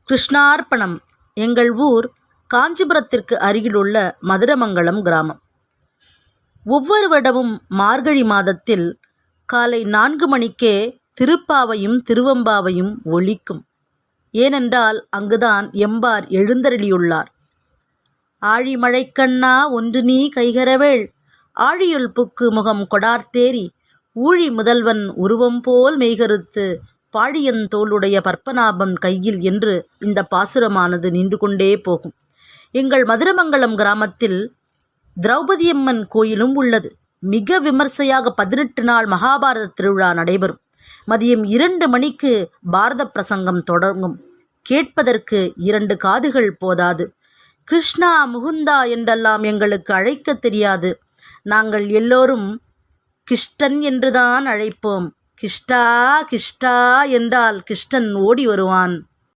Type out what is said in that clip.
கிருஷ்ணார்ப்பணம். எங்கள் ஊர் காஞ்சிபுரத்திற்கு அருகிலுள்ள மதுரமங்கலம் கிராமம். ஒவ்வொரு வருடமும் மார்கழி மாதத்தில் காலை 4 மணிக்கே திருப்பாவையும் திருவெம்பாவையும் ஒலிக்கும். ஏனென்றால் அங்குதான் எம்பார் எழுந்தருளியுள்ளார். ஆழிமழைக்கண்ணா ஒன்று நீ கைகரவேள், ஆழியுள் புக்கு முகம் கொடார்த்தேரி, ஊழி முதல்வன் உருவம் போல் மெய்கருத்து, பாழியந்தோளுடைய பற்பநாபம் கையில் என்று இந்த பாசுரமானது நின்று கொண்டே போகும். எங்கள் மதுரமங்கலம் கிராமத்தில் திரௌபதியம்மன் கோயிலும் உள்ளது. மிக விமர்சையாக 18 நாள் மகாபாரத திருவிழா நடைபெறும். மதியம் 2 மணிக்கு பாரத பிரசங்கம் தொடங்கும். கேட்பதற்கு 2 காதுகள் போதாது. கிருஷ்ணா முகுந்தா என்றெல்லாம் எங்களுக்கு அழைக்க தெரியாது. நாங்கள் எல்லோரும் கிருஷ்ணன் என்றுதான் அழைப்போம். கிஷ்டா கிஷ்டா என்றால் கிருஷ்ணன் ஓடி வருவான்.